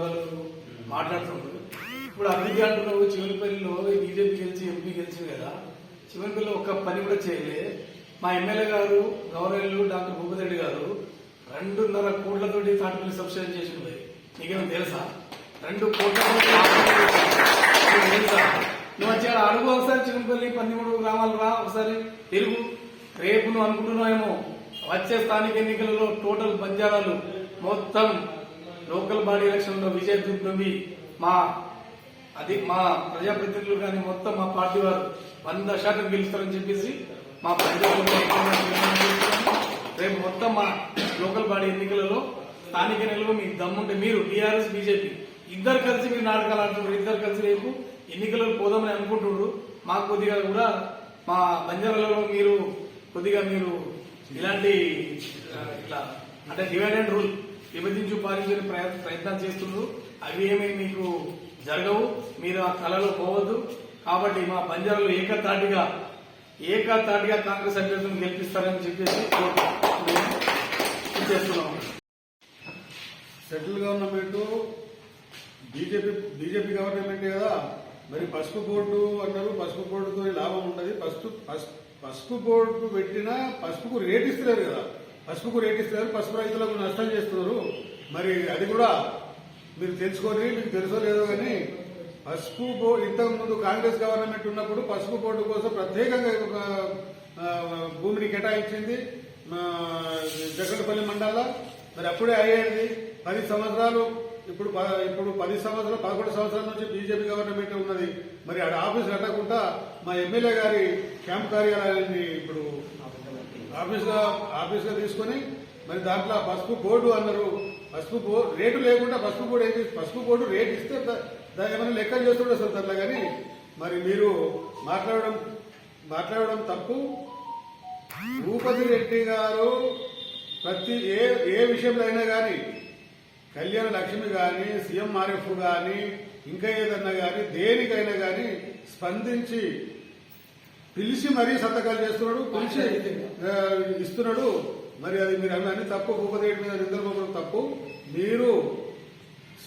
వాళ్ళు మాట్లాడుతున్నారు. ఇప్పుడు అభివృద్ధి అంటున్నావు, చివరిపల్లిలో బీజేపీ గెలిచి ఎంపీ గెలిచింది కదా, చివరిపల్లిలో ఒక్క పని కూడా చేయలే. మా ఎమ్మెల్యే గారు గవర్నర్లు డాక్టర్ భూపతిరెడ్డి గారు 2.5 కోట్లతోటి తాటిపల్లి సబ్స్టేషన్ చేసి ఉన్నాయి. నీకేమో తెలుసా? 2 కోట్లతోటి తెలుసా? నువ్వు వచ్చి అడుగు ఒకసారి, చివరిపల్లి 13 గ్రామాలు రా ఒకసారి తెలుగు. రేపు నువ్వు అనుకుంటున్నావేమో వచ్చే స్థానిక ఎన్నికలలో టోటల్ బంజారాలు మొత్తం లోకల్ బాడీ ఎలక్షన్ లో విజయదుర్గమి మా ప్రజాప్రతినిధులు కానీ మొత్తం మా పార్టీ వారు 100% గెలుస్తారని చెప్పేసి మా ప్రజలు రేపు మొత్తం మా లోకల్ బాడీ ఎన్నికలలో స్థానిక ఎన్నికలలో మీకు దమ్ముంటే మీరు టీఆర్ఎస్ బీజేపీ ఇద్దరు కలిసి మీరు నాటకాలు ఆడుతున్నారు. ఇద్దరు కలిసి రేపు ఎన్నికలకు పోదామని అనుకుంటున్నారు. మాకు కొద్దిగా కూడా మా బంజారాలలో మీరు కొద్దిగా మీరు ఇలాంటి ఇట్లా అంటే డివైడ్ అండ్ రూల్ విభజించు పాలించే ప్రయత్నాలు చేస్తున్నారు. అవి ఏమీ మీకు జరగవు. మీరు ఆ కళలో పోవద్దు. కాబట్టి మా బంజారాలో ఏకతాటిగా కాంగ్రెస్ అభ్యర్థులను గెలిపిస్తారని చెప్పేసి చేస్తున్నాం. సెంట్రల్ గవర్నమెంట్ బీజేపీ గవర్నమెంట్ కదా, మరి పసుపు బోర్డు అన్నారు. పసుపు బోర్డుతో లాభం ఉంటుంది. పసుపు బోర్డు పెట్టినా పసుపుకు రేట్ ఇస్తున్నారు కదా, పసుపుకు రైతులకు నష్టం చేస్తున్నారు. మరి అది కూడా మీరు తెలుసుకొని, మీకు తెలుసో లేదో కానీ పసుపు బోర్డు ఇంతకుముందు కాంగ్రెస్ గవర్నమెంట్ ఉన్నప్పుడు పసుపు బోర్డు కోసం ప్రత్యేకంగా ఒక భూమిని కేటాయించింది జగన్పల్లి మండలంలో. మరి అప్పుడే అయ్యేది 10 సంవత్సరాలు. ఇప్పుడు 11 సంవత్సరాల నుంచి బీజేపీ గవర్నమెంట్ ఉన్నది. మరి ఆడ ఆఫీస్ కట్టకుండా మా ఎమ్మెల్యే గారి క్యాంప్ కార్యాలయాన్ని ఇప్పుడు ఆఫీస్ గా తీసుకుని మరి దాంట్లో పసుపు బోర్డు అన్నారు. పసుపు బోర్డు రేటు లేకుండా పసుపు బోర్డు రేటు ఇస్తే దాన్ని ఏమైనా లెక్కలు చేస్తుండే సార్ దాంట్లో. కానీ మరి మీరు మాట్లాడడం తప్పు. భూపతి రెడ్డి గారు ప్రతి ఏ విషయంలో అయినా కానీ, కళ్యాణ లక్ష్మి కానీ, సీఎంఆర్ఎఫ్ కానీ, ఇంకా ఏదన్నా కానీ, దేనికైనా కానీ స్పందించి పిలిచి మరీ సంతకాలు చేస్తున్నాడు, పిలిచి ఇస్తున్నాడు. మరి అది మీరు అన్ని తప్పు. భూపతి రెడ్డి మీద నిద్రపోవడం తప్పు. మీరు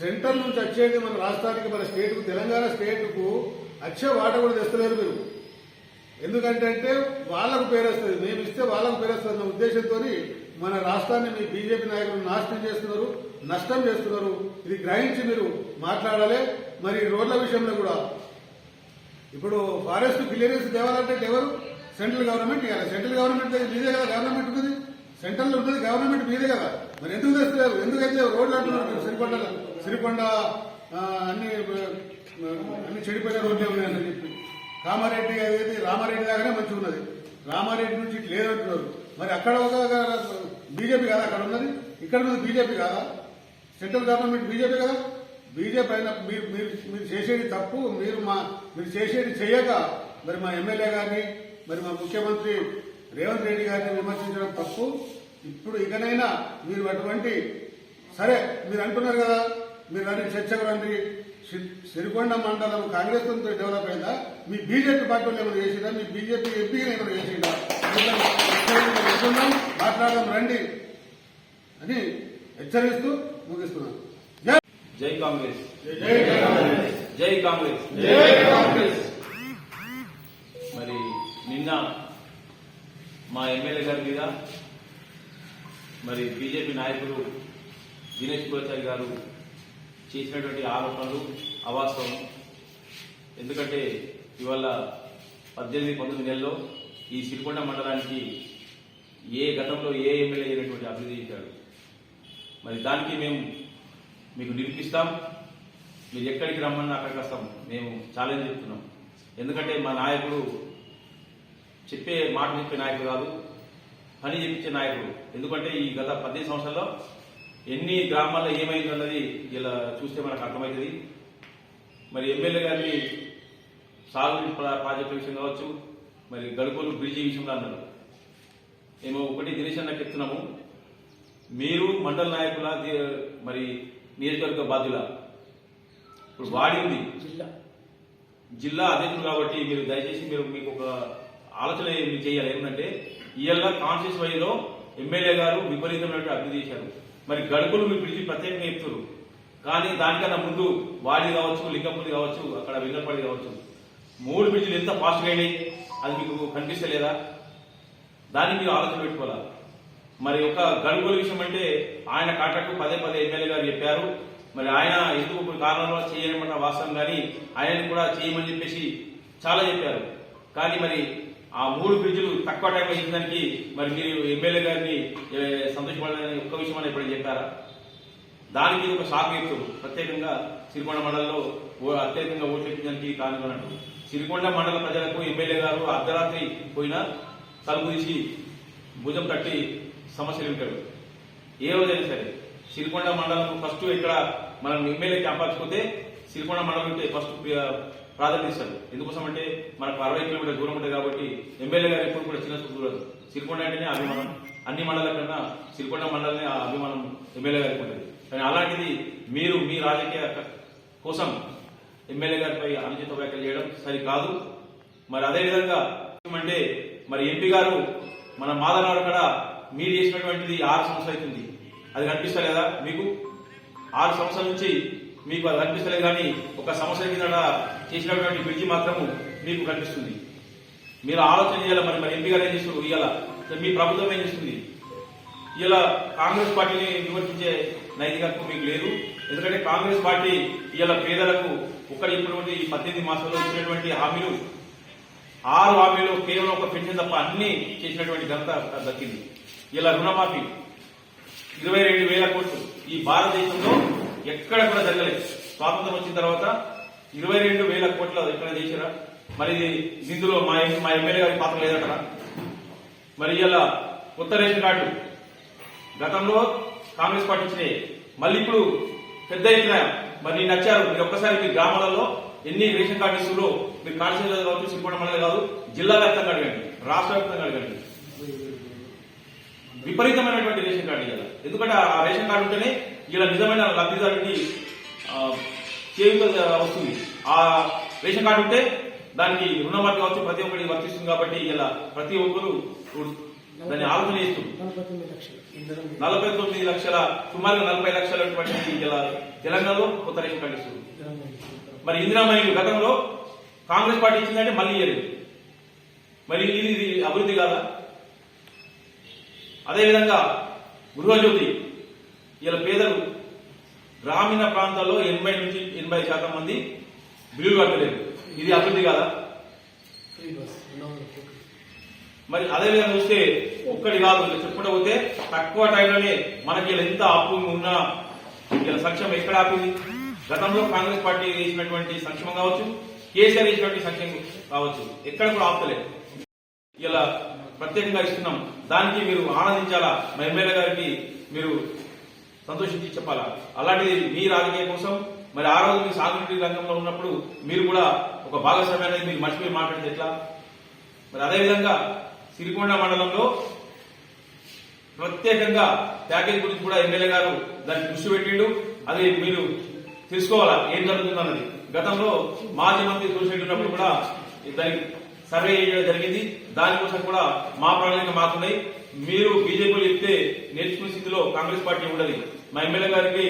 సెంట్రల్ నుంచి వచ్చేది మన రాష్ట్రానికి, మన స్టేట్కు, తెలంగాణ స్టేట్కు వచ్చే వాట కూడా తెస్తలేరు మీరు. ఎందుకంటే వాళ్లకు పేరేస్తుంది, మేము ఇస్తే వాళ్లకు పేరేస్తుంది అన్న ఉద్దేశంతో మన రాష్ట్రాన్ని మీ బీజేపీ నాయకులు నష్టం చేస్తున్నారు. ఇది గ్రహించి మీరు మాట్లాడాలి. మరి రోడ్ల విషయంలో కూడా ఇప్పుడు ఫారెస్ట్ క్లియరెన్స్ తేవాలంటే ఎవరు? సెంట్రల్ గవర్నమెంట్ ఇవ్వాలి. సెంట్రల్ గవర్నమెంట్ మీదే కదా గవర్నమెంట్ ఉంటుంది, సెంట్రల్ ఉంటుంది గవర్నమెంట్ మీదే కదా. మరి ఎందుకు తెస్తున్నారు? ఎందుకైతే రోడ్లు అంటున్నారు? సిరికొండ అన్ని చెడిపోయిన రోడ్లే ఉన్నాయని చెప్పి కామారెడ్డి అనేది రామారెడ్డి దాకానే మంచిగా ఉన్నది. రామారెడ్డి నుంచి ఇట్లా లేదంటున్నారు. మరి అక్కడ ఒక బీజేపీ కాదా అక్కడ ఉన్నది? ఇక్కడ ఉన్నది బీజేపీ కాదా? సెంట్రల్ గవర్నమెంట్ బీజేపీ కదా. బీజేపీ అయినా మీరు చేసేది తప్పు. మీరు చేసేది చేయక మరి మా ఎమ్మెల్యే గారిని, మరి మా ముఖ్యమంత్రి రేవంత్ రెడ్డి గారిని విమర్శించడం తప్పు. ఇప్పుడు ఇకనైనా మీరు అటువంటి సరే మీరు అంటున్నారు కదా, మీరు రండి చర్చకు రండి. సిరికొండ మండలం కాంగ్రెస్ తో డెవలప్ అయిందా? మీ బీజేపీ పార్టీలో ఏమైనా చేసిందా? మీ బీజేపీ ఎంపీగా ఏమైనా చేసిందా? మాట్లాడడం రండి అని హెచ్చరిస్తూ ముగిస్తున్నాను. జై కాంగ్రెస్, జై కాంగ్రెస్. మరి నిన్న మా ఎమ్మెల్యే గారి మీద మరి బీజేపీ నాయకులు దినేష్ గోచారి గారు చేసినటువంటి ఆరోపణలు అవాస్తవం. ఎందుకంటే ఇవాళ 18-19 నెలల్లో ఈ సిరికొండ మండలానికి గతంలో ఏ ఎమ్మెల్యే అయినటువంటి అభివృద్ధి చేశాడు. మరి దానికి మేము మీకు నిరూపిస్తాం. మీరు ఎక్కడికి రమ్మన్నా అక్కడికి వస్తాం. మేము ఛాలెంజ్ చెప్తున్నాం. ఎందుకంటే మా నాయకుడు మాట చెప్పే నాయకుడు కాదు, పని చెప్పించే నాయకుడు. ఎందుకంటే ఈ గత 15 సంవత్సరాల్లో ఎన్ని గ్రామాల్లో ఏమైందన్నది ఇలా చూస్తే మనకు అర్థమవుతుంది. మరి ఎమ్మెల్యే గారిని సాగునీటి ప్రాజెక్టుల విషయం కావచ్చు, మరి గడుపులు బ్రిడ్జి విషయంలో అన్నారు. మేము ఒకటి దినేష్ అన్న చెప్తున్నాము, మీరు మండల నాయకుల మరి నియోజకవర్గ బాధ్యుల. ఇప్పుడు వాడి ఉంది జిల్లా అధ్యక్షులు కాబట్టి మీరు దయచేసి మీకు ఒక ఆలోచన చేయాలి. ఏంటంటే ఇవాళ కాన్స్టిట్యూన్స్ వైజ్లో ఎమ్మెల్యే గారు విపరీతమైనటువంటి అభివృద్ధి చేశారు. మరి గడుపులు మీరు పిలిచి ప్రత్యేకంగా చెప్తారు. కానీ దానికన్నా ముందు వాడి కావచ్చు, లింగంపల్లి కావచ్చు, అక్కడ వెంగళపల్లి కావచ్చు, 3 బ్రిడ్జిలు ఎంత ఫాస్ట్గా అయినాయి, అది మీకు కనిపిస్తలేదా? దాన్ని మీరు ఆలోచన పెట్టుకోవాలా. మరి ఒక గడుగుల విషయం అంటే ఆయన కాంట్రాక్ట్ పదే ఎమ్మెల్యే గారు చెప్పారు. మరి ఆయన ఎందుకు కొన్ని కారణాల చేయమన్న వాస్తవం, కానీ ఆయనని కూడా చేయమని చెప్పేసి చాలా చెప్పారు. కానీ మరి ఆ 3 బ్రిడ్జిలు తక్కువ టైంలో ఇచ్చినందుకు మరి మీరు ఎమ్మెల్యే గారిని సంతోషపడాలని ఒక్క విషయం అని ఎప్పుడైనా చెప్పారా? దానికి ఇది ఒక షాక్ వ్యక్తులు ప్రత్యేకంగా సిరికొండ మండలంలో అత్యధికంగా ఓట్లు ఎక్కించడానికి కారణం. సిరికొండ మండల ప్రజలకు ఎమ్మెల్యే గారు అర్ధరాత్రి పోయినా తలుపు తీసి భుజం తట్టి సమస్యలు ఉంటాడు. ఏ రోజైనా సరే సిరికొండ మండలం ఫస్ట్ ఇక్కడ మనం ఎమ్మెల్యే క్యాంపాల్సిపోతే సిరికొండ మండలం ఫస్ట్ ప్రాధాన్యత ఇస్తారు. ఎందుకోసం అంటే మనకు 60 కిలోమీటర్ల దూరం ఉంటుంది కాబట్టి ఎమ్మెల్యే గారు ఎప్పుడు కూడా చిన్న చూడదు. సిరికొండ అంటేనే అభిమానం. అన్ని మండలాల కన్నా సిరికొండ మండలనే అభిమానం ఎమ్మెల్యే గారికి ఉంటుంది. కానీ అలాంటిది మీరు మీ రాజకీయ కోసం ఎమ్మెల్యే గారిపై అనుచిత వ్యాఖ్యలు చేయడం సరికాదు. మరి అదేవిధంగా అంటే మరి ఎంపీ గారు మన మాదనవాడ కూడా మీరు చేసినటువంటిది 6 సంవత్సరాలు అవుతుంది. అది కనిపిస్తలేదా మీకు? 6 సంవత్సరాల నుంచి మీకు అది కనిపిస్తలేదు. కానీ ఒక సంవత్సరం కింద చేసినటువంటి బ్రిడ్జి మాత్రము మీకు కనిపిస్తుంది. మీరు ఆలోచన చేయాలి. మరి ఎంపీ గారు ఏం చేస్తున్నారు? ఇవాళ మీ ప్రభుత్వం ఏం చేస్తుంది? ఇలా కాంగ్రెస్ పార్టీని విమర్శించే నైతికత్వం మీకు లేదు. ఎందుకంటే కాంగ్రెస్ పార్టీ ఇలా పేదలకు ఒక్కటి ఇచ్చినటువంటి 18 మాసాల్లో ఇచ్చినటువంటి హామీలు 6 హామీలు కేవలం ఒక పెన్షన్ తప్ప అన్ని చేసినటువంటి ఘనత దక్కింది. ఇలా రుణమాఫీ 22,000 కోట్లు ఈ భారతదేశంలో ఎక్కడ కూడా జరగలేదు. స్వాతంత్రం వచ్చిన తర్వాత 22,000 కోట్ల ఎక్కడ చేసిరా? మరి ఇందులో మా ఎమ్మెల్యే గారి పాత్ర లేదంటారా? మరి ఇలా కొత్త రేషన్ కార్డు గతంలో కాంగ్రెస్ పార్టీ ఇచ్చినాయి, మళ్ళీ ఇప్పుడు పెద్ద ఎత్తున మరి నచ్చారు. మీరు ఒక్కసారి మీ గ్రామాలలో ఎన్ని రేషన్ కార్డు ఇస్తున్నారు మీరు కాన్స్టిట్యూన్సీ కావచ్చు, సిరికొండ మండలం కాదు, జిల్లా వ్యాప్తంగా అడగండి, రాష్ట్ర వ్యాప్తంగా అడగండి. విపరీతమైనటువంటి రేషన్ కార్డు ఇవ్వాలి. ఎందుకంటే ఆ రేషన్ కార్డు ఉంటేనే ఇలా నిజమైన లబ్ధిదారుడికి చేయూత వస్తుంది. ఆ రేషన్ కార్డు ఉంటే దానికి రుణమాఫీ కావచ్చు ప్రతి ఒక్కరికి వర్తిస్తుంది. కాబట్టి ఇలా ప్రతి ఒక్కరు దాన్ని ఆలోచన చేస్తుంది. 49 లక్షల సుమారు 40 లక్షల ఇలా తెలంగాణలో కొత్త రేషన్ కార్డు ఇస్తుంది. మరి ఇందిరామణి గతంలో కాంగ్రెస్ పార్టీ ఇచ్చిందంటే మళ్ళీ ఇయ్యలేదు. మరి ఇది అభివృద్ధి కాదా? అదేవిధంగా గృహజ్యోతి ఇలా పేదలు గ్రామీణ ప్రాంతాల్లో 80 నుంచి 80% మంది బిల్లులు కట్టలేదు. ఇది అభివృద్ధి కాదా? మరి అదేవిధంగా చూస్తే ఒక్కటి కాదు చెప్పుకుంటూ పోతే తక్కువ టైంలోనే మనకి ఎంత అప్పు ఉన్నా ఇలా సంక్షేమం ఎక్కడ ఆపింది? గతంలో కాంగ్రెస్ పార్టీ చేసినటువంటి సంక్షేమం కావచ్చు, కేసీఆర్ చేసినటువంటి సంక్షేమం కావచ్చు, ఎక్కడ కూడా ఆపుతలేదు. ఇలా ప్రత్యేకంగా ఇస్తున్నాం. దానికి మీరు ఆనందించాలా. మా ఎమ్మెల్యే గారికి మీరు సంతోషించి చెప్పాలా. అలాంటిది మీ రాజకీయ కోసం మరి ఆ రోజు మీరు సాగునీటి రంగంలో ఉన్నప్పుడు మీరు కూడా ఒక భాగస్వామి అనేది మీరు మర్చిపోయి మాట్లాడితే ఎట్లా? మరి అదేవిధంగా సిరికొండ మండలంలో ప్రత్యేకంగా ప్యాకేజ్ గురించి కూడా ఎమ్మెల్యే గారు దాన్ని దృష్టి పెట్టిండు. అది మీరు తెలుసుకోవాలా ఏం జరుగుతుందన్నది. గతంలో మాజీ మంత్రి తులసి ఉన్నప్పుడు కూడా దానికి సర్వే చేయడం జరిగింది. దానికోసం కూడా మా ప్రణాళిక మాకున్నాయి. మీరు బీజేపీలో చెప్తే నేర్చుకునే స్థితిలో కాంగ్రెస్ పార్టీ ఉండదు. మా ఎమ్మెల్యే గారికి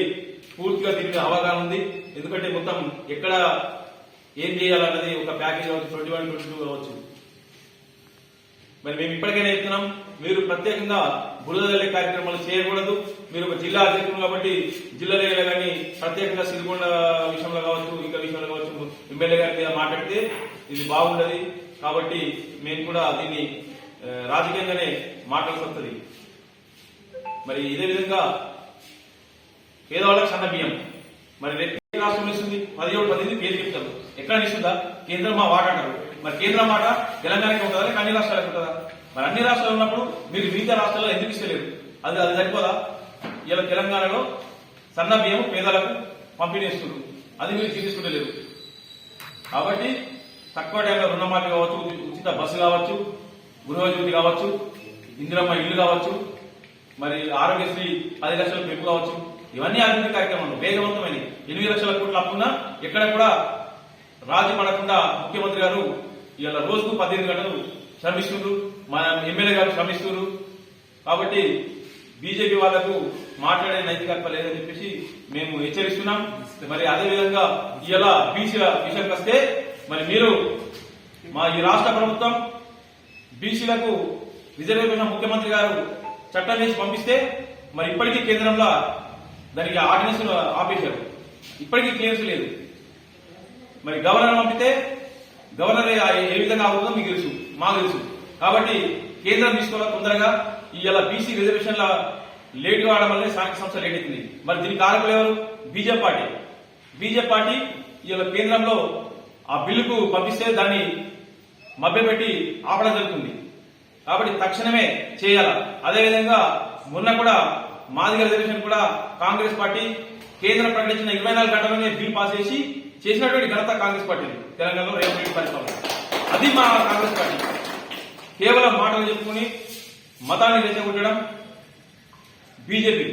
పూర్తిగా దీని మీద అవగాహన ఉంది. ఎందుకంటే మొత్తం ఎక్కడ ఏం చేయాలన్నది ఒక ప్యాకేజ్ కావచ్చు, 21, 22 కావచ్చు. మరి మేము ఇప్పటికైనా చెప్తున్నాం, మీరు ప్రత్యేకంగా బురద జల్లే కార్యక్రమాలు చేయకూడదు. మీరు ఒక జిల్లా అధ్యక్షులు కాబట్టి జిల్లాలో కానీ ప్రత్యేకంగా సిరికొండ విషయంలో కావచ్చు, ఇంకా విషయంలో కావచ్చు ఎమ్మెల్యే గారి మీద మాట్లాడితే ఇది బాగుండదు. కాబట్టి మేము కూడా దీన్ని రాజకీయంగానే మాట్లాడాల్సి వస్తుంది. మరి ఇదే విధంగా పేదవాళ్ళకి సన్న బియ్యం మరి రేపు రాష్ట్రం ఇస్తుంది 17 పేరు చెప్తారు. ఎక్కడ ఇస్తుందా? కేంద్రం మా మాట అంటారు. మరి కేంద్రం మాట తెలంగాణకి ఉంటుందా లేక అన్ని రాష్ట్రాలకు ఉంటుందా? మరి అన్ని రాష్ట్రాలు ఉన్నప్పుడు మీరు మిగతా రాష్ట్రాల్లో ఎందుకు ఇస్తలేరు? అది సరిపోదా? ఇలా తెలంగాణలో సన్న బియ్యం పేదలకు పంపిణీ ఇస్తున్నారు, అది మీరు తీసుకుంటలేరు. కాబట్టి తక్కువ టైంలో రుణమాఫీ కావచ్చు, ఉచిత బస్సు కావచ్చు, గృహజ్యోతి కావచ్చు, ఇందిరమ్మ ఇల్లు కావచ్చు, మరి ఆరోగ్యశ్రీ 10 లక్షల పెంపు కావచ్చు, ఇవన్నీ అభివృద్ధి కార్యక్రమాలు వేగవంతమైన 8 లక్షల కోట్ల అప్పున్నా ఎక్కడ కూడా రాజీ పడకుండా ముఖ్యమంత్రి గారు ఇలా రోజుకు 18 గంటలు శ్రమిస్తున్నారు. మన ఎమ్మెల్యే గారు శ్రమిస్తున్నారు. కాబట్టి బీజేపీ వాళ్లకు మాట్లాడే నైతికత లేదని చెప్పేసి మేము హెచ్చరిస్తున్నాం. మరి అదేవిధంగా ఇలా బీసీల విషయానికి వస్తే మరి మీరు మా ఈ రాష్ట్ర ప్రభుత్వం బీసీలకు రిజర్వేషన్ ముఖ్యమంత్రి గారు చట్టం వేసి పంపిస్తే మరి ఇప్పటికీ కేంద్రంలో దానికి ఆర్డినెన్స్ ఆపేశారు. ఇప్పటికీ క్లియర్స్ లేదు. మరి గవర్నర్ పంపితే గవర్నర్ ఏ విధంగా అవుతుందో మీకు తెలుసు, మాకు తెలుసు. కాబట్టి కేంద్రం తీసుకోవాలి తొందరగా. ఇలా బీసీ రిజర్వేషన్ల లేట్ కావడం వల్లే స్థానిక సంస్థ లేట్ అవుతుంది. మరి దీనికి కారకులు ఎవరు? BJP party. బీజేపీ పార్టీ ఇలా కేంద్రంలో ఆ బిల్లుకు పంపిస్తే దాన్ని మభ్యపెట్టి ఆపడం జరుగుతుంది. కాబట్టి తక్షణమే చేయాల. అదేవిధంగా మొన్న కూడా మాదిగ రిజర్వేషన్ కూడా కాంగ్రెస్ పార్టీ కేంద్రం ప్రకటించిన 24 గంటల్లోనే బిల్ పాస్ చేసి చేసినటువంటి ఘనత కాంగ్రెస్ పార్టీ తెలంగాణలో రేవంత్ రెడ్డి పరిపాలన. అది మా కాంగ్రెస్ పార్టీ. కేవలం మాటలు చెప్పుకుని మతాన్ని రెచ్చగొట్టడం బీజేపీ.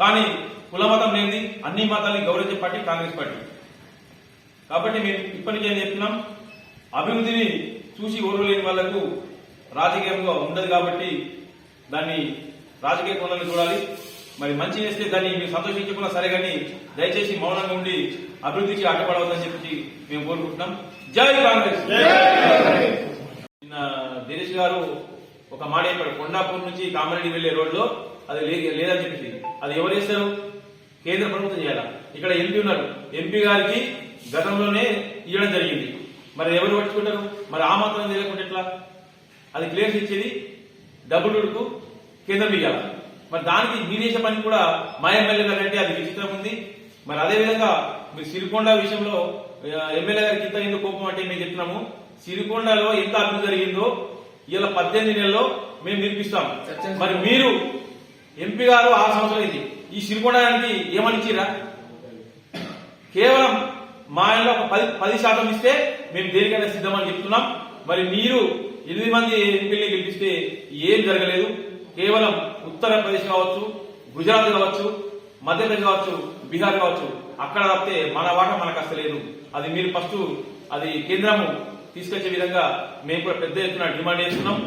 కానీ కుల మతం లేనిది అన్ని మతాన్ని గౌరవించే పార్టీ కాంగ్రెస్ పార్టీ. కాబట్టి మేము ఇప్పటి నుంచి ఏం చెప్తున్నాం, అభివృద్ధిని చూసి ఓర్వు లేని వాళ్లకు రాజకీయంగా ఉండదు. కాబట్టి దాన్ని రాజకీయ కోణంలో చూడాలి. మరి మంచి చేస్తే దాన్ని మీరు సంతోషించకుండా సరే, కానీ దయచేసి మౌనంగా ఉండి అభివృద్ధికి అడ్డపడవద్దని చెప్పి మేము కోరుకుంటున్నాం. జై కాంగ్రెస్. నిన్న దినేష్ గారు ఒక మాట చెప్పాడు, కొండాపూర్ నుంచి కామారెడ్డి వెళ్లే రోడ్లో అది లేదని చెప్పి. అది ఎవరు చేస్తారు? కేంద్ర ప్రభుత్వం చేయాలా. ఇక్కడ ఎంపీ ఉన్నారు, ఎంపీ గారికి గతంలోనే ఇవ్వడం జరిగింది. మరి ఎవరు పట్టుకుంటారు? మరి ఆ మాత్రం తెలియకుండా ఎట్లా? అది క్లియర్స్ ఇచ్చేది డబ్బులకు కేంద్రం ఇవ్వాలి. మరి దానికి మీరు చేసే పని కూడా మా ఎమ్మెల్యే కంటే అది విచిత్రం ఉంది. మరి అదేవిధంగా మీరు సిరికొండ విషయంలో ఎమ్మెల్యే గారికి ఇంత ఎందుకు కోపం అంటే మేము చెప్తున్నాము, సిరికొండలో ఎంత అభివృద్ధి జరిగిందో ఇలా 18 నెలల్లో మేము నిరూపిస్తాం. మరి మీరు ఎంపీ గారు 6 సంవత్సరాలు అయింది, ఈ సిరికొండానికి ఏమని ఇచ్చిరా? కేవలం మా ఇంట్లో ఒక 10% ఇస్తే మేము దేనికైనా సిద్ధమని చెప్తున్నాం. మరి మీరు 8 మంది ఎంపీని గెలిపిస్తే ఏం జరగలేదు. కేవలం ఉత్తరప్రదేశ్ కావచ్చు, గుజరాత్ కావచ్చు, మధ్యప్రదేశ్ కావచ్చు, బీహార్ కావచ్చు, అక్కడ తప్పితే మన వాటా మనకు అసలేదు. అది మీరు ఫస్ట్ అది కేంద్రము తీసుకొచ్చే విధంగా మేము కూడా పెద్ద ఎత్తున డిమాండ్ చేస్తున్నాం.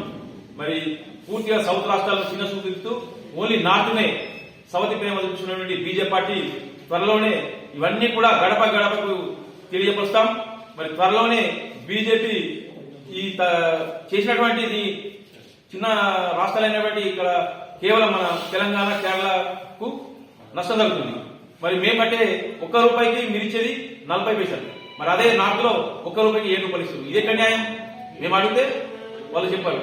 మరి పూర్తిగా సౌత్ రాష్ట్రాలను చిన్న చూపిస్తూ ఓన్లీ నార్త్నే సౌత్ ప్రేమ చూపిస్తున్నటువంటి బీజేపీ పార్టీ త్వరలోనే ఇవన్నీ కూడా గడప గడపకు తెలియపరుస్తాం. మరి త్వరలోనే బీజేపీ ఈ చేసినటువంటి చిన్న రాష్ట్రాలైనటువంటి ఇక్కడ కేవలం మన తెలంగాణ, కేరళకు నష్టం జరుగుతుంది. మరి మేమంటే ₹1 మీరు ఇచ్చేది 40 పైసలు. మరి అదే నార్త్ లో ₹1 7 రూపాయలు ఇస్తుంది. ఇదే న్యాయం? మేము అడిగితే వాళ్ళు చెప్పారు.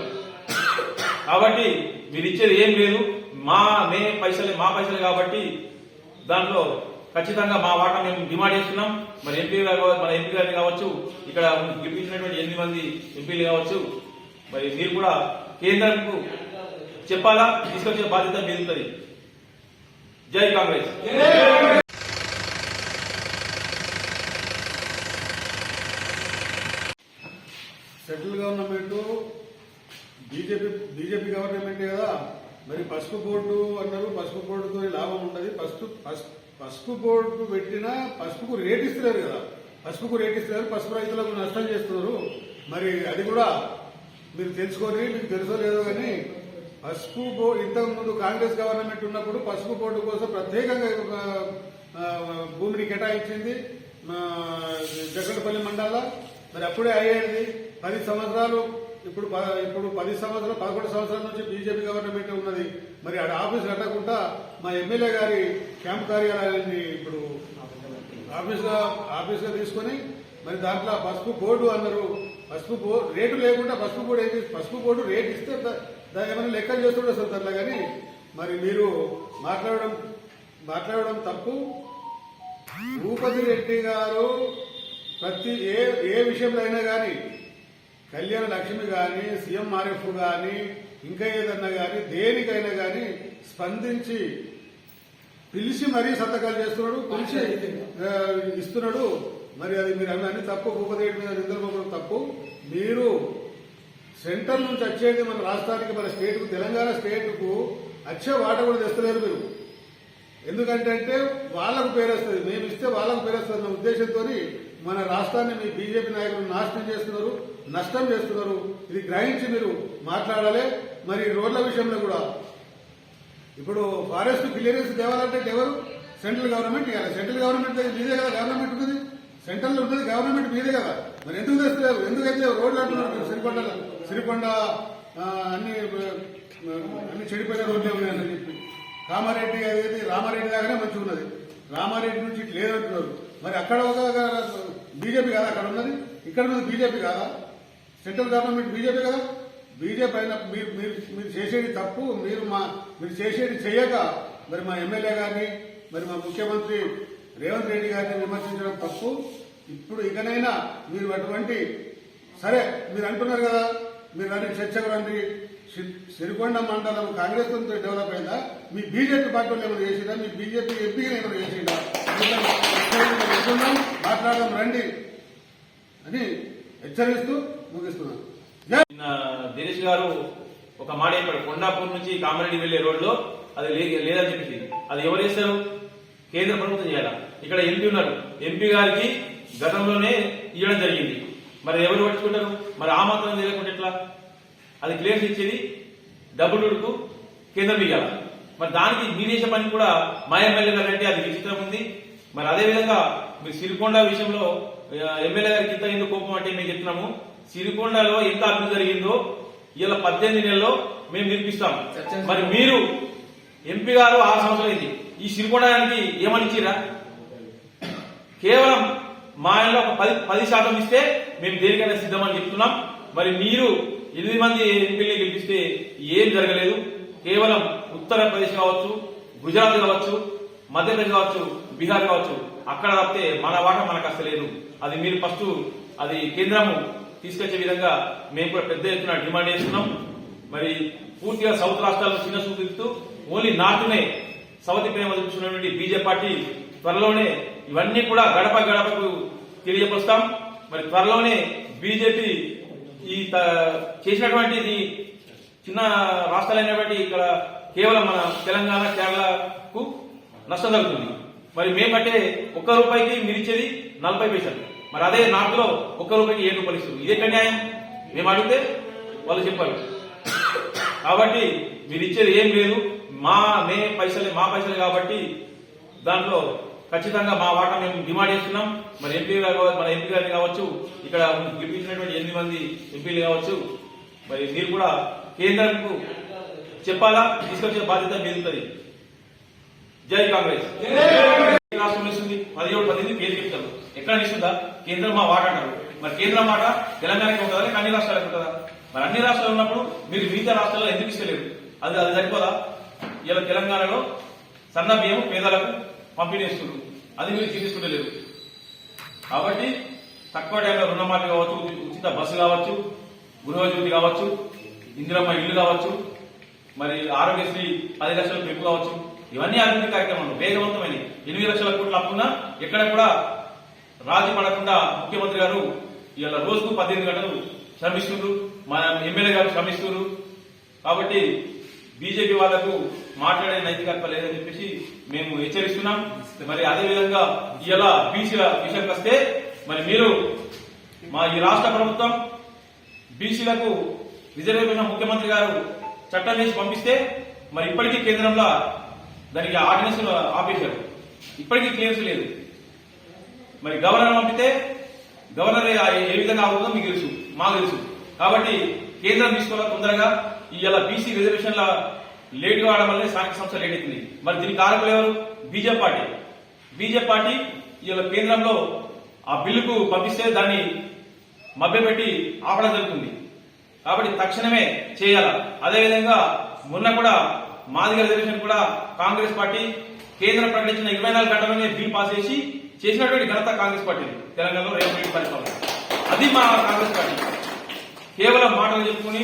కాబట్టి మీరు ఇచ్చేది ఏం లేదు, మా పైసలే కాబట్టి దాంట్లో ఖచ్చితంగా మా వాటా మేము డిమాండ్ చేస్తున్నాం. మరి మన ఎంపీ గారిని కావచ్చు, ఇక్కడ గెలిపించినటువంటి 8 మంది ఎంపీలు కావచ్చు, మరి మీరు కూడా కేంద్రంకు చెప్పాలా, తీసుకొచ్చే బాధ్యత మీద ఉంటుంది. జై కాంగ్రెస్. సెంట్రల్ గవర్నమెంట్ బీజేపీ గవర్నమెంటే కదా. మరి పసుపు బోర్డు అన్నారు, పసుపు బోర్డుతో లాభం ఉండదు. పసుపు బోర్డు పెట్టినా పసుపుకు రేట్ ఇస్తున్నారు కదా, పసుపుకు రేట్ ఇస్తున్నారు, పసుపు రైతులకు నష్టం చేస్తున్నారు. మరి అది కూడా మీరు తెలుసుకొని, మీకు తెలుసో లేదో కానీ పసుపు బోర్డు ఇంతకుముందు కాంగ్రెస్ గవర్నమెంట్ ఉన్నప్పుడు పసుపు బోర్డు కోసం ప్రత్యేకంగా భూమిని కేటాయించింది జగన్పల్లి మండల. మరి అప్పుడే అయ్యేది 10 సంవత్సరాలు. ఇప్పుడు 10 సంవత్సరాలు 11 సంవత్సరాల నుంచి బీజేపీ గవర్నమెంట్ ఉన్నది. మరి ఆడ ఆఫీస్ కట్టకుండా మా ఎమ్మెల్యే గారి క్యాంప్ కార్యాలయాన్ని ఇప్పుడు ఆఫీస్గా తీసుకొని మరి దాంట్లో పసుపు బోర్డు అన్నారు. పసుపు బోర్డు రేటు లేకుండా పసుపు బోర్డు రేటు ఇస్తే దాన్ని ఏమైనా లెక్కలు చేస్తుండే అసలు దాంట్లో. కానీ మరి మీరు మాట్లాడడం తప్పు. భూపతి రెడ్డి గారు ప్రతి ఏ విషయంలో అయినా కానీ, కళ్యాణ లక్ష్మి కానీ, సీఎంఆర్ఎఫ్ కానీ, ఇంకా ఏదన్నా కానీ, దేనికైనా కానీ స్పందించి పిలిచి మరీ సంతకాలు చేస్తున్నాడు, పిలిచి ఇస్తున్నాడు. మరి అది మీరు అన్ని తప్పు. భూపతి రెడ్డి మీద నిందలు తప్పు. మీరు సెంట్రల్ నుంచి వచ్చేది మన రాష్ట్రానికి, మన స్టేట్కు, తెలంగాణ స్టేట్కు వచ్చే వాట కూడా తెస్తలేరు మీరు. ఎందుకంటే వాళ్ళకు పేరేస్తుంది, మేము ఇస్తే వాళ్ళకు పేరేస్తుంది అన్న ఉద్దేశంతో మన రాష్ట్రాన్ని మీ బీజేపీ నాయకులు నాశనం చేస్తున్నారు, నష్టం చేస్తున్నారు. ఇది గ్రహించి మీరు మాట్లాడాలి. మరి రోడ్ల విషయంలో కూడా ఇప్పుడు ఫారెస్ట్ క్లియరెన్స్ తేవాలంటే ఎవరు? సెంట్రల్ గవర్నమెంట్ ఇవ్వాలి. సెంట్రల్ గవర్నమెంట్ మీదే కదా గవర్నమెంట్ ఉంటుంది, సెంట్రల్ ఉంటుంది గవర్నమెంట్ మీదే కదా. మరి ఎందుకు తెస్తలేవు? ఎందుకైతే రోడ్లు అంటున్నారు సిరికొండ అన్ని చెడిపోయిన రోడ్లే ఉన్నాయని చెప్పి. కామారెడ్డి అనేది రామారెడ్డి దాకానే మంచిగా ఉన్నది, రామారెడ్డి నుంచి ఇట్లా లేదంటున్నారు. మరి అక్కడ ఒక బీజేపీ కాదా అక్కడ ఉన్నది, ఇక్కడ ఉన్నది బీజేపీ కాదా? సెంట్రల్ గవర్నమెంట్ బీజేపీ కదా. బీజేపీ అయినా మీరు చేసేది తప్పు, మీరు చేసేది చేయక మరి మా ఎమ్మెల్యే గారిని మరి మా ముఖ్యమంత్రి రేవంత్ రెడ్డి గారిని విమర్శించడం తప్పు. ఇప్పుడు ఇకనైనా మీరు అటువంటి సరే మీరు అంటున్నారు కదా, మీరు రండి చర్చకు రండి. సిరికొండ మండలం కాంగ్రెస్ తో డెవలప్ అయిందా? మీ బీజేపీ పార్టీ వాళ్ళు ఏమైనా చేసిందా? మీ బీజేపీ ఎంపీగా ఏమైనా చేసిందా? మాట్లాడడం రండి అని హెచ్చరిస్తూ ముగిస్తున్నాను. దినేష్ గారు ఒక మాట చెప్పాడు, కొండాపూర్ నుంచి కామారెడ్డి వెళ్లే రోడ్లో అది లేదని చెప్పింది. అది ఎవరు చేస్తారు? కేంద్ర ప్రభుత్వం చేయాలా? ఇక్కడ ఎంపీ ఉన్నారు, ఎంపీ గారికి గతంలోనే ఇవ్వడం జరిగింది. మరి ఎవరు పట్టుకుంటారు? మరి ఆ మాత్రం తెలియకుండా ఎట్లా? అది క్లియర్స్ ఇచ్చేది డబ్బులుడుకు కేంద్రం ఇవ్వాలి. మరి దానికి మీ చేసే పని కూడా మా ఎమ్మెల్యే గారు అంటే అది విచిత్రం ఉంది. మరి అదేవిధంగా మీరు సిరికొండ విషయంలో ఎమ్మెల్యే గారికి ఇంత ఎందుకు కోపం అంటే మేము చెప్తున్నాము, సిరికొండలో ఎంత అభివృద్ధి జరిగిందో ఇలా 18 నెలల్లో మేము నిరూపిస్తాం. మరి మీరు ఎంపీ గారు 6 సంవత్సరాలు అయింది, ఈ సిరికొండానికి ఏమని ఇచ్చిరా? కేవలం మా ఇంట్లో ఒక 10% ఇస్తే మేము దేనికైనా సిద్ధమని చెప్తున్నాం. మరి మీరు 8 మంది ఎంపీని గెలిపిస్తే ఏం జరగలేదు. కేవలం ఉత్తరప్రదేశ్ కావచ్చు, గుజరాత్ కావచ్చు, మధ్యప్రదేశ్ కావచ్చు, బీహార్ కావచ్చు, అక్కడ తప్పితే మన వాటా మనకు అసలేదు. అది మీరు ఫస్ట్ అది కేంద్రము తీసుకొచ్చే విధంగా మేము కూడా పెద్ద ఎత్తున డిమాండ్ చేస్తున్నాం. మరి పూర్తిగా సౌత్ రాష్ట్రాల్లో చిన్న చూపిస్తూ ఓన్లీ నార్త్నే సౌత్ ప్రేమ చూపిస్తున్నటువంటి బీజేపీ పార్టీ త్వరలోనే ఇవన్నీ కూడా గడప గడపకు తెలియపరుస్తాం. మరి త్వరలోనే బీజేపీ ఈ చేసినటువంటి చిన్న రాష్ట్రాలైనటువంటి ఇక్కడ కేవలం మన తెలంగాణ కేరళకు నష్టం జరుగుతుంది. మరి మేమంటే ₹1 మీరు ఇచ్చేది 40 పైసలు, మరి అదే నార్త్ లో ₹1 7 రూపాయలు ఇస్తుంది. ఇదే న్యాయం? మేము అడిగితే వాళ్ళు చెప్పారు. కాబట్టి మీరు ఇచ్చేది ఏం లేదు, మా పైసలే కాబట్టి దాంట్లో ఖచ్చితంగా మా వాటా మేము డిమాండ్ చేస్తున్నాం. మరి మన ఎంపీ గారిని కావచ్చు, ఇక్కడ గెలిపించినటువంటి 8 మంది ఎంపీలు కావచ్చు, మరి మీరు కూడా కేంద్రంకు చెప్పాలా, తీసుకొచ్చే బాధ్యత మీరుతుంది. జై కాంగ్రెస్. రాష్ట్రం ఇస్తుంది 17 పేరు చెప్తారు, ఎక్కడ ఇస్తుందా? కేంద్రం మా వాట అంటారు. మరి కేంద్రం మాట తెలంగాణకి ఉంటుందా లేక అన్ని రాష్ట్రాలకు ఉంటుందా? మరి అన్ని రాష్ట్రాలు ఉన్నప్పుడు మీరు మిగతా రాష్ట్రాల్లో ఎందుకు ఇస్తలేరు? అది సరిపోదా? ఇలా తెలంగాణలో సన్న బియ్యం పేదలకు పంపిణీ చేస్తున్నారు, అది మీరు తీసుకుంటలేరు. కాబట్టి తక్కువ టైంలో రుణమాఫీ కావచ్చు, ఉచిత బస్సు కావచ్చు, గృహజ్యోతి కావచ్చు, ఇందిరమ్మ ఇల్లు కావచ్చు, మరి ఆరోగ్యశ్రీ 10 లక్షల పెంపు కావచ్చు, ఇవన్నీ అభివృద్ధి కార్యక్రమాలు వేగవంతమైన 8 లక్షల కోట్ల అప్పున్నా ఎక్కడ కూడా రాజీ పడకుండా ముఖ్యమంత్రి గారు ఇలా రోజుకు 18 గంటలు శ్రమిస్తున్నారు, మా ఎమ్మెల్యే గారు శ్రమిస్తున్నారు. కాబట్టి బీజేపీ వాళ్లకు మాట్లాడే నైతికత లేదని చెప్పేసి మేము హెచ్చరిస్తున్నాం. మరి అదేవిధంగా ఇలా బీసీల విషయానికి వస్తే మరి మీరు మా ఈ రాష్ట్ర ప్రభుత్వం బీసీలకు రిజర్వేషన్ ముఖ్యమంత్రి గారు చట్టం చేసి పంపిస్తే మరి ఇప్పటికీ కేంద్రంలో దానికి ఆర్డినెన్స్ ఆపేశారు, ఇప్పటికీ క్లియర్స్ లేదు. మరి గవర్నర్ పంపితే గవర్నర్ ఏ విధంగా అవుతుందో మీకు తెలుసు, మాకు తెలుసు. కాబట్టి కేంద్రం తీసుకోవాలి తొందరగా. ఇలా బీసీ రిజర్వేషన్ల లేట్ కావడం వల్లే స్థానిక సంస్థ లేట్ అవుతుంది. మరి దీనికి కారకులు ఎవరు? బీజేపీ పార్టీ ఇలా కేంద్రంలో ఆ బిల్లుకు పంపిస్తే దాన్ని మభ్యపెట్టి ఆపడం జరుగుతుంది. కాబట్టి తక్షణమే చేయాల. అదేవిధంగా మొన్న కూడా మాదిగ రిజర్వేషన్ కూడా కాంగ్రెస్ పార్టీ కేంద్రం ప్రకటించిన 24 గంటల్లోనే బిల్ పాస్ చేసి చేసినటువంటి ఘనత కాంగ్రెస్ పార్టీ తెలంగాణలో రేవంత్ రెడ్డి పరిపాలన. అది మా కాంగ్రెస్ పార్టీ. కేవలం మాటలు చెప్పుకుని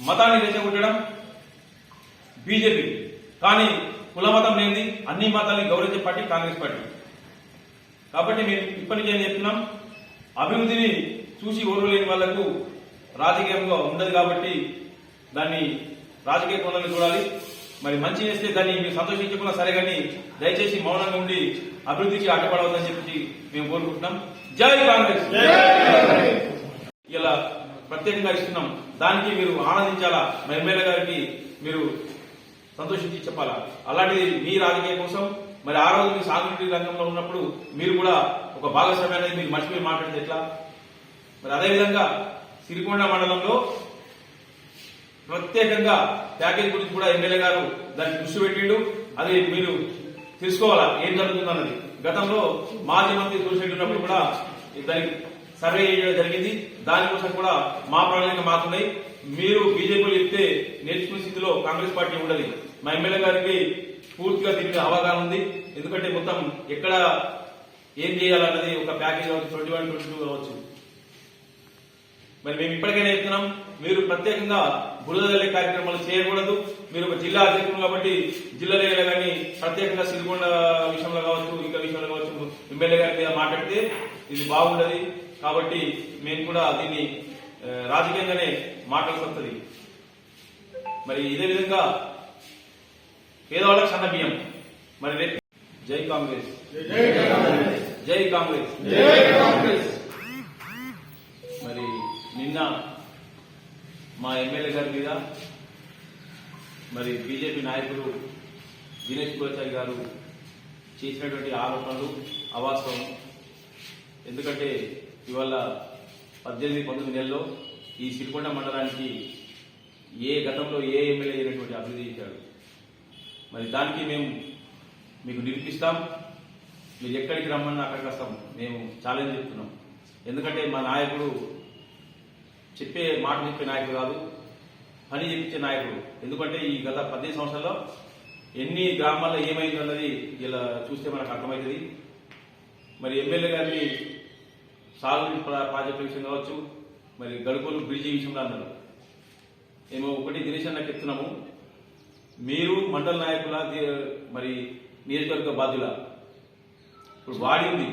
మతాన్ని రెచ్చగొట్టడం బీజేపీ, కానీ కుల మతం లేనిది అన్ని మతాన్ని గౌరవించే పార్టీ కాంగ్రెస్ పార్టీ. కాబట్టి మేము ఇప్పటి నుంచి ఏం చెప్తున్నాం, అభివృద్ధిని చూసి ఓర్వలేని వాళ్లకు రాజకీయంగా ఉండదు. కాబట్టి దాన్ని రాజకీయ కోణంలో చూడాలి. మరి మంచి చేస్తే దాన్ని మీరు సంతోషించకుండా సరే, కానీ దయచేసి మౌనంగా ఉండి అభివృద్ధికి అడ్డుపడవద్దని చెప్పి మేము కోరుకుంటున్నాం. జై కాంగ్రెస్. ఇలా ప్రత్యేకంగా ఇస్తున్నాం, దానికి మీరు ఆనందించాలా. మా ఎమ్మెల్యే గారికి మీరు సంతోషించి చెప్పాలా. అలాంటిది మీ రాజకీయ కోసం మరి ఆ రోజు మీ సాగునీటి రంగంలో ఉన్నప్పుడు మీరు కూడా ఒక భాగస్వామి అనేది మీరు మర్చిపోయి మాట్లాడితే ఎట్లా? మరి అదేవిధంగా సిరికొండ మండలంలో ప్రత్యేకంగా ప్యాకేజ్ గురించి కూడా ఎమ్మెల్యే గారు దానికి దృష్టి పెట్టిండు. అది మీరు తెలుసుకోవాలా ఏం జరుగుతుందన్నది. గతంలో మాజీ మంత్రి తులసిరెడ్డి ఉన్నప్పుడు కూడా దానికి సర్వే చేయడం జరిగింది. దానికోసం కూడా మా ప్రణాళిక మాకున్నాయి. మీరు బీజేపీలో చెప్తే నేర్చుకునే స్థితిలో కాంగ్రెస్ పార్టీ ఉండదు. మా ఎమ్మెల్యే గారికి పూర్తిగా దీని మీద అవగాహన ఉంది. ఎందుకంటే మొత్తం ఎక్కడ ఏం చేయాలన్నది ఒక ప్యాకేజ్ కావచ్చు, 21, 22 కావచ్చు. మరి మేము ఇప్పటికైనా చెప్తున్నాం, మీరు ప్రత్యేకంగా బురద జల్లే కార్యక్రమాలు చేయకూడదు. మీరు ఒక జిల్లా అధ్యక్షులు కాబట్టి జిల్లా లెవెల్ కానీ ప్రత్యేకంగా సిరికొండ విషయంలో కావచ్చు, ఇంకా విషయంలో కావచ్చు ఎమ్మెల్యే గారి మీద మాట్లాడితే ఇది బాగుండదు. కాబట్టి మేము కూడా దీన్ని రాజకీయంగానే మాట్లాడాల్సి వస్తుంది. మరి ఇదే విధంగా పేదవాళ్ళకి సన్న బియ్యం మరి రేపు జై కాంగ్రెస్, జై కాంగ్రెస్. మరి నిన్న మా ఎమ్మెల్యే గారి మీద మరి బీజేపీ నాయకులు దినేష్ గోచారి గారు చేసినటువంటి ఆరోపణలు అవాస్తవం. ఎందుకంటే ఇవాళ 18-19 నెలల్లో ఈ సిరికొండ మండలానికి గతంలో ఏ ఎమ్మెల్యే అయినటువంటి అభివృద్ధి చేశాడు. మరి దానికి మేము మీకు నిరూపిస్తాం. మీరు ఎక్కడికి రమ్మన్నా అక్కడికి వస్తాం. మేము ఛాలెంజ్ చెప్తున్నాం. ఎందుకంటే మా నాయకుడు మాట చెప్పే నాయకుడు కాదు, పని చెప్పించే నాయకుడు. ఎందుకంటే ఈ గత 15 సంవత్సరాల్లో ఎన్ని గ్రామాల్లో ఏమైంది అన్నది ఇలా చూస్తే మనకు అర్థమవుతుంది. మరి ఎమ్మెల్యే గారిని సాగునీటి ప్రాజెక్టుల విషయం కావచ్చు, మరి గడుపులు బ్రిడ్జి విషయంలో అన్నారు. మేము ఒకటి దినేష్ అన్నకి చెప్తున్నాము, మీరు మండల నాయకుల మరి నియోజకవర్గ బాధ్యుల ఇప్పుడు వాడి ఉంది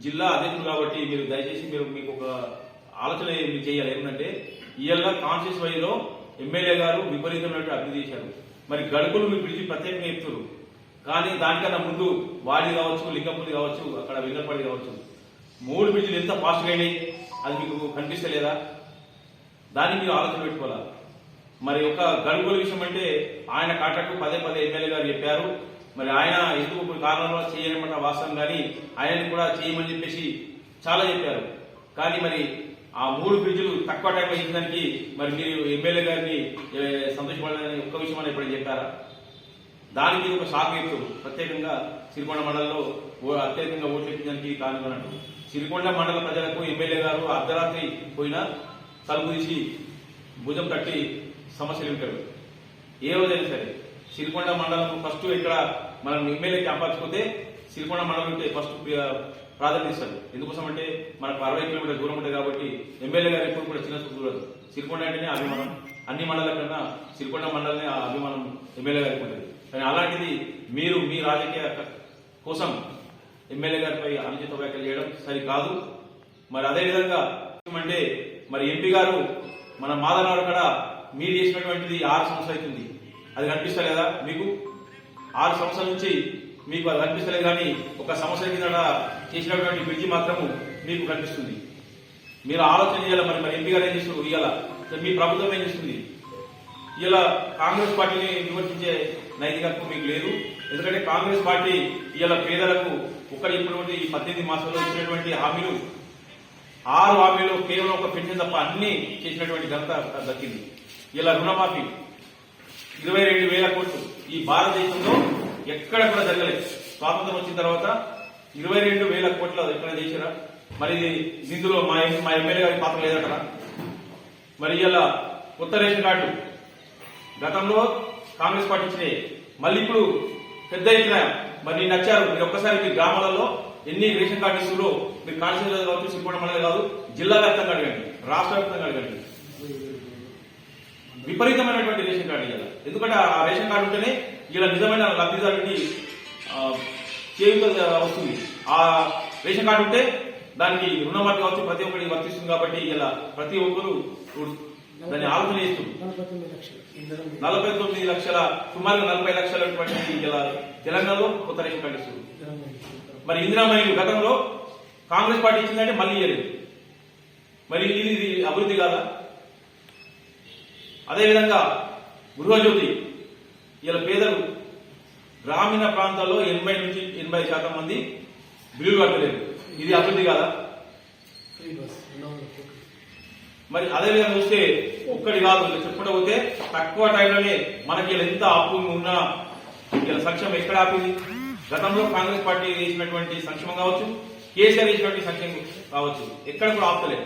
జిల్లా అధ్యక్షులు కాబట్టి మీరు దయచేసి మీకు ఒక ఆలోచన మీరు చేయాలి. ఏంటంటే ఇవాళ కాన్షియస్ వైలో ఎమ్మెల్యే గారు విపరీతమైనటువంటి అభివృద్ధి చేశారు. మరి గడుపులు మీరు పిలిచి ప్రత్యేకంగా చెప్తారు, కానీ దానికన్నా ముందు వాడి కావచ్చు, లింగంపల్లి కావచ్చు, అక్కడ వెంగపల్లి కావచ్చు, 3 బ్రిడ్జిలు ఎంత ఫాస్ట్గా అయినాయి అది మీకు కనిపిస్తలేదా? దాన్ని మీరు ఆలోచన పెట్టుకోవాలి. మరి ఒక గడుపుల విషయం అంటే ఆయన కాంట్రాక్ట్ పదే ఎమ్మెల్యే గారు చెప్పారు. మరి ఆయన ఎందుకు కారణంలో చేయనమాట వాస్తవం, కానీ ఆయనని కూడా చేయమని చెప్పేసి చాలా చెప్పారు. కానీ మరి ఆ 3 బ్రిడ్జిలు తక్కువ టైంలో ఇచ్చినందుకు మరి మీరు ఎమ్మెల్యే గారిని సంతోషపడాలని ఒక్క విషయం అని ఎప్పుడైనా చెప్పారా? దానికి ఒక షాక్ ఇస్తూ ప్రత్యేకంగా సిరికొండ మండలంలో అత్యధికంగా ఓట్లు ఎక్కించడానికి కానుకున్నట్టు సిరికొండ మండల ప్రజలకు ఎమ్మెల్యే గారు అర్ధరాత్రి పోయినా తలుపు తీసి భుజం తట్టి సమస్యలు ఉంటాడు. ఏ రోజైనా సరే సిరికొండ మండలం ఫస్ట్ ఇక్కడ మనం ఎమ్మెల్యేకి అప్పించకపోతే సిరికొండ మండలం ఉంటే ఫస్ట్ ప్రాధాన్యత ఇస్తారు. ఎందుకోసం అంటే మనకు 60 కిలోమీటర్ల దూరం ఉంటుంది కాబట్టి ఎమ్మెల్యే గారు ఎప్పుడు కూడా చిన్న చూడదు. సిరికొండ అంటేనే అభిమానం. అన్ని మండలాల కన్నా సిరికొండ మండలనే అభిమానం ఎమ్మెల్యే గారికి ఉంటుంది. కానీ అలాంటిది మీరు మీ రాజకీయ కోసం ఎమ్మెల్యే గారిపై అనుచిత వ్యాఖ్యలు చేయడం సరికాదు. మరి అదేవిధంగా అంటే మరి ఎంపీ గారు మన మాదనవాడ కూడా మీరు చేసినటువంటిది 6 సంవత్సరాలు అవుతుంది. అది కనిపిస్తలేదా మీకు? 6 సంవత్సరాల నుంచి మీకు అది కనిపిస్తలేదు, కానీ ఒక సంవత్సరం కింద చేసినటువంటి బ్రిడ్జి మాత్రము మీకు కనిపిస్తుంది. మీరు ఆలోచన చేయాలి. మరి ఎంపీ గారు ఏం చేస్తారు? ఇవాళ మీ ప్రభుత్వం ఏం చేస్తుంది? ఇలా కాంగ్రెస్ పార్టీని విమర్శించే నైతికత్వం మీకు లేదు. ఎందుకంటే కాంగ్రెస్ పార్టీ ఇలా పేదలకు ఇప్పుడు ఈ 18 మాసాల్లో ఇచ్చినటువంటి హామీలు 6 హామీలు కేవలం ఒక పెన్షన్ తప్ప అన్ని చేసినటువంటి ఘనత దక్కింది. ఇలా రుణమాఫీ 22,000 కోట్లు ఈ భారతదేశంలో ఎక్కడ కూడా జరగలేదు. స్వాతంత్రం వచ్చిన తర్వాత 22,000 కోట్ల ఎక్కడ చేశారా? మరి ఇందులో మా ఎమ్మెల్యే గారి పాత్ర లేదంటారా? మరి ఇలా కొత్త రేషన్ కార్డు గతంలో కాంగ్రెస్ పార్టీ ఇచ్చినాయి, మళ్ళీ ఇప్పుడు పెద్ద ఎత్తున మరి నచ్చారు. మీరు ఒక్కసారి మీ గ్రామాలలో ఎన్ని రేషన్ కార్డు ఇస్తున్నారో మీరు కాన్స్టిట్యూన్సీ కావచ్చు, సిరికొండ మండలం కాదు, జిల్లా వ్యాప్తంగా అడగండి, రాష్ట్ర వ్యాప్తంగా అడగండి. విపరీతమైనటువంటి రేషన్ కార్డు ఇవ్వాలి. ఎందుకంటే ఆ రేషన్ కార్డు ఉంటేనే ఇలా నిజమైన లబ్ధిదారుడికి చేయూత వస్తుంది. ఆ రేషన్ కార్డు ఉంటే దానికి రుణమాఫీ కావచ్చు ప్రతి ఒక్కరికి వర్తిస్తుంది. కాబట్టి ఇలా ప్రతి ఒక్కరు దాన్ని ఆలోచన చేస్తుంది. 49 లక్షల సుమారు 40 లక్షల ఇలా తెలంగాణలో కొత్త రేషన్ కార్డు ఇస్తుంది. మరి ఇందిరామహిళ గతంలో కాంగ్రెస్ పార్టీ ఇచ్చిందంటే మళ్ళీ ఇయ్యలేదు. మరి ఇది అభివృద్ధి కాదా? అదేవిధంగా గృహజ్యోతి ఇలా పేదలు గ్రామీణ ప్రాంతాల్లో 80 నుంచి 80% మంది బిల్లులు కట్టలేదు. ఇది అభివృద్ధి కాదా? మరి అదే విధంగా చూస్తే ఒక్కటి కాదు చెప్పుకుంటూ పోతే తక్కువ టైంలోనే మనకి ఇలా ఎంత అప్పు ఉన్నా ఇలా సంక్షేమం ఎక్కడ ఆపింది? గతంలో కాంగ్రెస్ పార్టీ చేసినటువంటి సంక్షేమం కావచ్చు, కేసీఆర్ చేసినటువంటి సంక్షేమం కావచ్చు, ఎక్కడ కూడా ఆపుతలేదు.